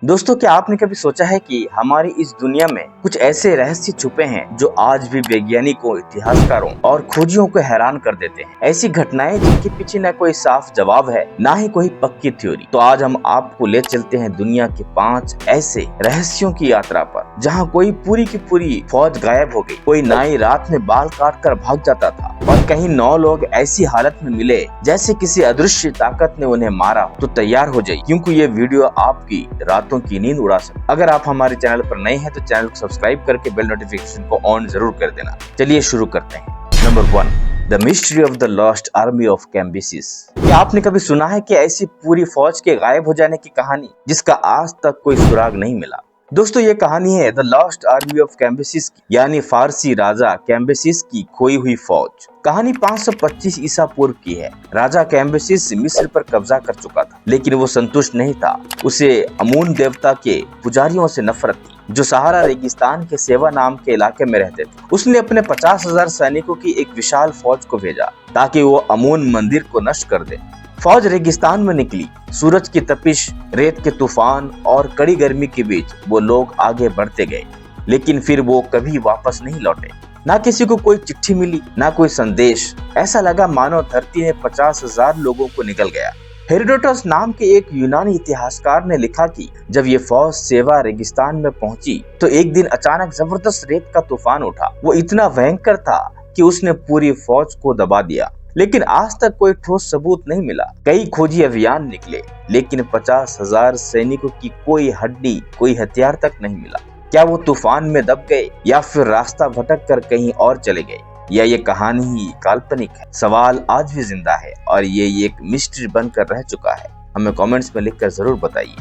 दोस्तों, क्या आपने कभी सोचा है कि हमारी इस दुनिया में कुछ ऐसे रहस्य छुपे हैं जो आज भी वैज्ञानिकों, इतिहासकारों और खोजियों को हैरान कर देते हैं। ऐसी घटनाएं जिनके पीछे न कोई साफ जवाब है, ना ही कोई पक्की थ्योरी। तो आज हम आपको ले चलते हैं दुनिया के 5 ऐसे रहस्यों की यात्रा पर, जहां कोई पूरी की पूरी फौज गायब हो गई, कोई नाई रात में बाल काट कर भाग जाता था और कहीं 9 लोग ऐसी हालत में मिले जैसे किसी अदृश्य ताकत ने उन्हें मारा हो। तो तैयार हो जाइए, क्योंकि ये वीडियो आपकी रातों की नींद उड़ा सकती है। अगर आप हमारे चैनल पर नए हैं तो चैनल को सब्सक्राइब करके बेल नोटिफिकेशन को ऑन जरूर कर देना। चलिए शुरू करते हैं। Number 1, the mystery of the lost army of Cambyses. क्या आपने कभी सुना है कि ऐसी पूरी फौज के गायब हो जाने की कहानी जिसका आज तक कोई सुराग नहीं मिला? दोस्तों, ये कहानी है द लॉस्ट आर्मी ऑफ कैम्बिसिस की, यानी फारसी राजा कैम्बिसिस की खोई हुई फौज। कहानी 525 ईसा पूर्व की है। राजा कैम्बिसिस मिस्र पर कब्जा कर चुका था, लेकिन वो संतुष्ट नहीं था। उसे अमून देवता के पुजारियों से नफरत थी, जो सहारा रेगिस्तान के सेवा नाम के इलाके में रहते थे। उसने अपने 50,000 सैनिकों की एक विशाल फौज को भेजा ताकि वो अमून मंदिर को नष्ट कर दे। फौज रेगिस्तान में निकली। सूरज की तपिश, रेत के तूफान और कड़ी गर्मी के बीच वो लोग आगे बढ़ते गए, लेकिन फिर वो कभी वापस नहीं लौटे। ना किसी को कोई चिट्ठी मिली, ना कोई संदेश। ऐसा लगा मानो धरती ने 50,000 लोगों को निगल गया। हेरोडोटस नाम के एक यूनानी इतिहासकार ने लिखा कि जब ये फौज सेवा रेगिस्तान में पहुंची तो एक दिन अचानक जबरदस्त रेत का तूफान उठा। वो इतना भयंकर था कि उसने पूरी फौज को दबा दिया, लेकिन आज तक कोई ठोस सबूत नहीं मिला। कई खोजी अभियान निकले, लेकिन 50,000 सैनिकों की कोई हड्डी, कोई हथियार तक नहीं मिला। क्या वो तूफान में दब गए या फिर रास्ता भटक कर कहीं और चले गए, या ये कहानी ही काल्पनिक है? सवाल आज भी जिंदा है और ये एक मिस्ट्री बनकर रह चुका है। हमें कमेंट्स में लिखकर जरूर बताइए।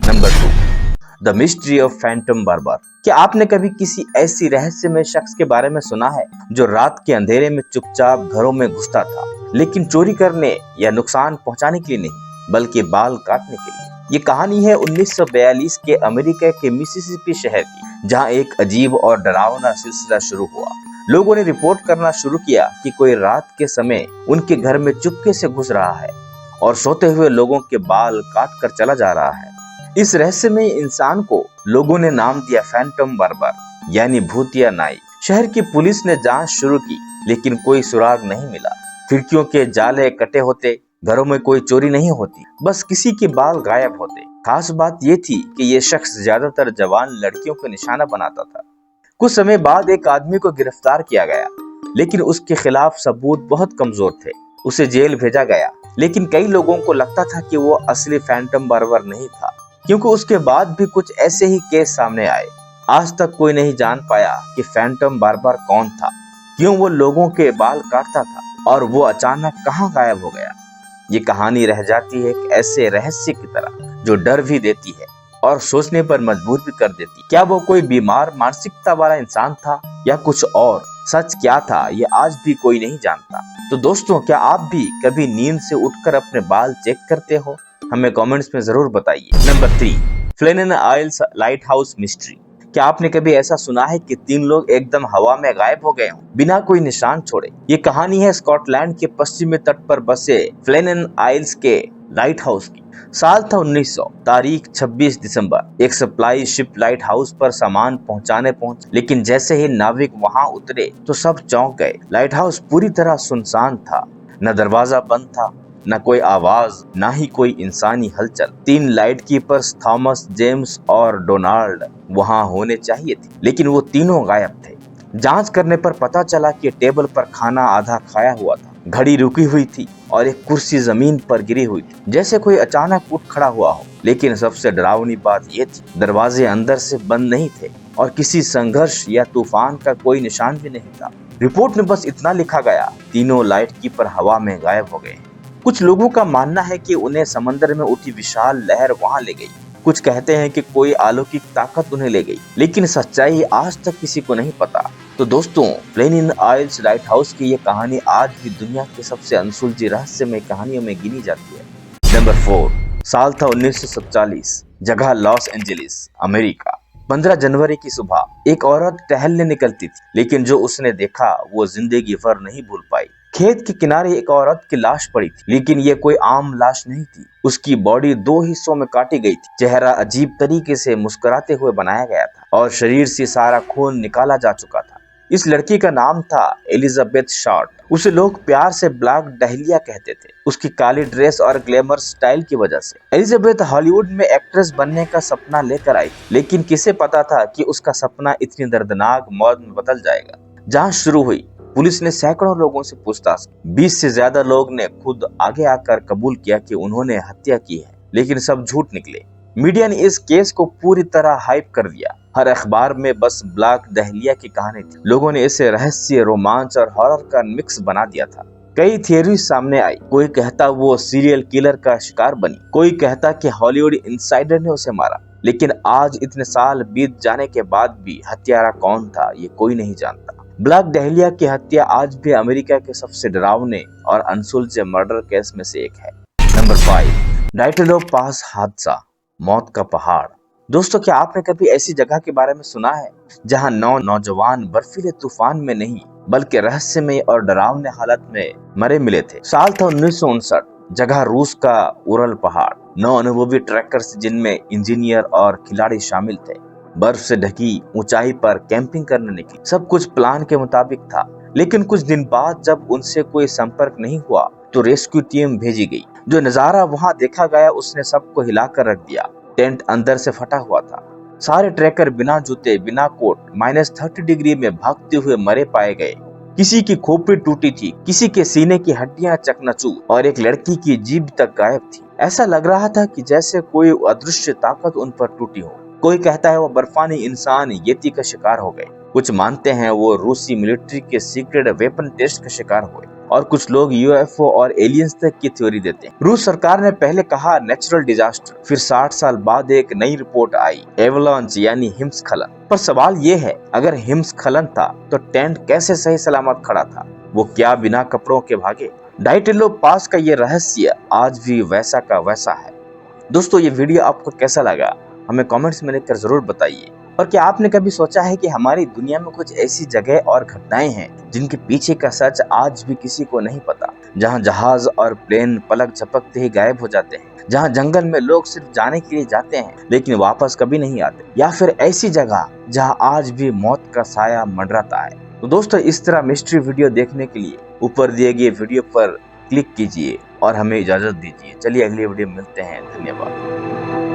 Number 2, the mystery of Phantom barber. क्या आपने कभी किसी ऐसी रहस्यमय शख्स के बारे में सुना है जो रात के अंधेरे में चुपचाप घरों में घुसता था, लेकिन चोरी करने या नुकसान पहुंचाने के लिए नहीं, बल्कि बाल काटने के लिए? ये कहानी है 1942 के अमेरिका के मिसिसिपी शहर की, जहां एक अजीब और डरावना सिलसिला शुरू हुआ। लोगों ने रिपोर्ट करना शुरू किया कि कोई रात के समय उनके घर में चुपके से घुस रहा है और सोते हुए लोगों के बाल काट कर चला जा रहा है। इस रहस्यमय इंसान को लोगों ने नाम दिया फैंटम बार्बर, यानी भूतिया नाई। शहर की पुलिस ने जांच शुरू की, लेकिन कोई सुराग नहीं मिला। खिड़कियों के जाले कटे होते, घरों में कोई चोरी नहीं होती, बस किसी के बाल गायब होते। खास बात ये थी कि ये शख्स ज्यादातर जवान लड़कियों को निशाना बनाता था। कुछ समय बाद एक आदमी को गिरफ्तार किया गया, लेकिन उसके खिलाफ सबूत बहुत कमजोर थे। उसे जेल भेजा गया, लेकिन कई लोगों को लगता था कि वो असली फैंटम बार्बर नहीं था, क्योंकि उसके बाद भी कुछ ऐसे ही केस सामने आए। आज तक कोई नहीं जान पाया कि फैंटम बार्बर कौन था, क्यों वो लोगों के बाल काटता था और वो अचानक कहां गायब हो गया। ये कहानी रह जाती है एक ऐसे रहस्य की तरह जो डर भी देती है और सोचने पर मजबूर भी कर देती है। क्या वो कोई बीमार मानसिकता वाला इंसान था या कुछ और? सच क्या था ये आज भी कोई नहीं जानता। तो दोस्तों, क्या आप भी कभी नींद से उठकर अपने बाल चेक करते हो? हमें कमेंट्स में जरूर बताइए। नंबर 3, फ्लेनेन आइल्स लाइट हाउस मिस्ट्री। क्या आपने कभी ऐसा सुना है कि 3 लोग एकदम हवा में गायब हो गए हों, बिना कोई निशान छोड़े? ये कहानी है स्कॉटलैंड के पश्चिमी तट पर बसे फ्लेनेन आइल्स के लाइट हाउस की। साल था 1900, तारीख 26 दिसंबर। एक सप्लाई शिप लाइट हाउस पर सामान पहुंचाने पहुंचे, लेकिन जैसे ही नाविक वहां उतरे तो सब चौंक गए। लाइट हाउस पूरी तरह सुनसान था। न दरवाजा बंद था, न कोई आवाज, ना ही कोई इंसानी हलचल। 3 लाइट कीपर्स थॉमस, जेम्स और डोनाल्ड वहां होने चाहिए थे, लेकिन वो तीनों गायब थे। जांच करने पर पता चला कि टेबल पर खाना आधा खाया हुआ था, घड़ी रुकी हुई थी और एक कुर्सी जमीन पर गिरी हुई थी, जैसे कोई अचानक उठ खड़ा हुआ हो। लेकिन सबसे डरावनी बात ये थी, दरवाजे अंदर से बंद नहीं थे और किसी संघर्ष या तूफान का कोई निशान भी नहीं था। रिपोर्ट में बस इतना लिखा गया, तीनों लाइट कीपर हवा में गायब हो गए। कुछ लोगों का मानना है कि उन्हें समंदर में उठी विशाल लहर वहां ले गई। कुछ कहते हैं कि कोई अलौकिक ताकत उन्हें ले गई, लेकिन सच्चाई आज तक किसी को नहीं पता। तो दोस्तों, फ्लेनेन आइल्स लाइट हाउस की ये कहानी आज भी दुनिया की सबसे अनसुलझी रहस्यमय कहानियों में गिनी जाती है। नंबर 4, साल था 1947, जगह लॉस एंजलिस, अमेरिका। 15 जनवरी की सुबह एक औरत टहलने निकलती थी, लेकिन जो उसने देखा वो जिंदगी भर नहीं भूल पाई। खेत के किनारे एक औरत की लाश पड़ी थी, लेकिन ये कोई आम लाश नहीं थी। उसकी बॉडी 2 हिस्सों में काटी गई थी। चेहरा अजीब तरीके से मुस्कुराते हुए बनाया गया था और शरीर से सारा खून निकाला जा चुका था। इस लड़की का नाम था एलिजाबेथ शॉर्ट। उसे लोग प्यार से ब्लैक डहलिया कहते थे, उसकी काली ड्रेस और ग्लैमर स्टाइल की वजह से। एलिजाबेथ हॉलीवुड में एक्ट्रेस बनने का सपना लेकर आई, लेकिन किसे पता था कि उसका सपना इतनी दर्दनाक मौत में बदल जाएगा। जांच शुरू हुई। पुलिस ने सैकड़ों लोगों से पूछताछ की। 20 से ज्यादा लोग ने खुद आगे आकर कबूल किया कि उन्होंने हत्या की है, लेकिन सब झूठ निकले। मीडिया ने इस केस को पूरी तरह हाइप कर दिया। हर अखबार में बस ब्लैक डहलिया की कहानी थी। लोगों ने इसे रहस्य, रोमांच और हॉरर का मिक्स बना दिया था। कई थियरी सामने आई। कोई कहता वो सीरियल किलर का शिकार बनी, कोई कहता कि हॉलीवुड इनसाइडर ने उसे मारा। लेकिन आज इतने साल बीत जाने के बाद भी हत्यारा कौन था ये कोई नहीं जानता। ब्लैक डहलिया की हत्या आज भी अमेरिका के सबसे डरावने और अनसुलझे मर्डर केस में से एक है। नंबर 5, डाइटलो पास हादसा, मौत का पहाड़। दोस्तों, क्या आपने कभी ऐसी जगह के बारे में सुना है जहां 9 नौजवान बर्फीले तूफान में नहीं बल्कि रहस्यमय और डरावने हालत में मरे मिले थे? साल था 1959। जगह रूस का उरल पहाड़। 9 अनुभवी ट्रैकर्स जिनमें इंजीनियर और खिलाड़ी शामिल थे, बर्फ से ढकी ऊंचाई पर कैंपिंग करने निकली। सब कुछ प्लान के मुताबिक था, लेकिन कुछ दिन बाद जब उनसे कोई संपर्क नहीं हुआ तो रेस्क्यू टीम भेजी गई। जो नजारा वहां देखा गया उसने सबको हिलाकर रख दिया। टेंट अंदर से फटा हुआ था। सारे ट्रैकर बिना जूते, बिना कोट, -30 डिग्री में भागते हुए मरे पाए गए। किसी की खोपड़ी टूटी थी, किसी के सीने की हड्डियां चकनाचूर और एक लड़की की जीभ तक गायब थी। ऐसा लग रहा था कि जैसे कोई अदृश्य ताकत उन पर टूटी हो। कोई कहता है वो बर्फानी इंसान येती का शिकार हो गए, कुछ मानते हैं वो रूसी मिलिट्री के सीक्रेट वेपन टेस्ट का शिकार हुए, और कुछ लोग यूएफओ और एलियंस तक की थ्योरी देते हैं। रूस सरकार ने पहले कहा नेचुरल डिजास्टर, फिर 60 साल बाद एक नई रिपोर्ट आई, एवलांच यानी हिमस्खलन। पर सवाल ये है, अगर हिमस्खलन था तो टेंट कैसे सही सलामत खड़ा था? वो क्या बिना कपड़ों के भागे? डाइटेलो पास का ये रहस्य आज भी वैसा का वैसा है। दोस्तों, ये वीडियो आपको कैसा लगा हमें कमेंट्स में लिखकर जरूर बताइए। और क्या आपने कभी सोचा है कि हमारी दुनिया में कुछ ऐसी जगह और घटनाएं हैं जिनके पीछे का सच आज भी किसी को नहीं पता? जहां जहाज और प्लेन पलक झपकते ही गायब हो जाते हैं, जहां जंगल में लोग सिर्फ जाने के लिए जाते हैं लेकिन वापस कभी नहीं आते, या फिर ऐसी जगह जहां आज भी मौत का साया मंडराता है। तो दोस्तों, इस तरह मिस्ट्री वीडियो देखने के लिए ऊपर दिए गए वीडियो पर क्लिक कीजिए और हमें इजाजत दीजिए। चलिए अगली वीडियो में मिलते हैं। धन्यवाद।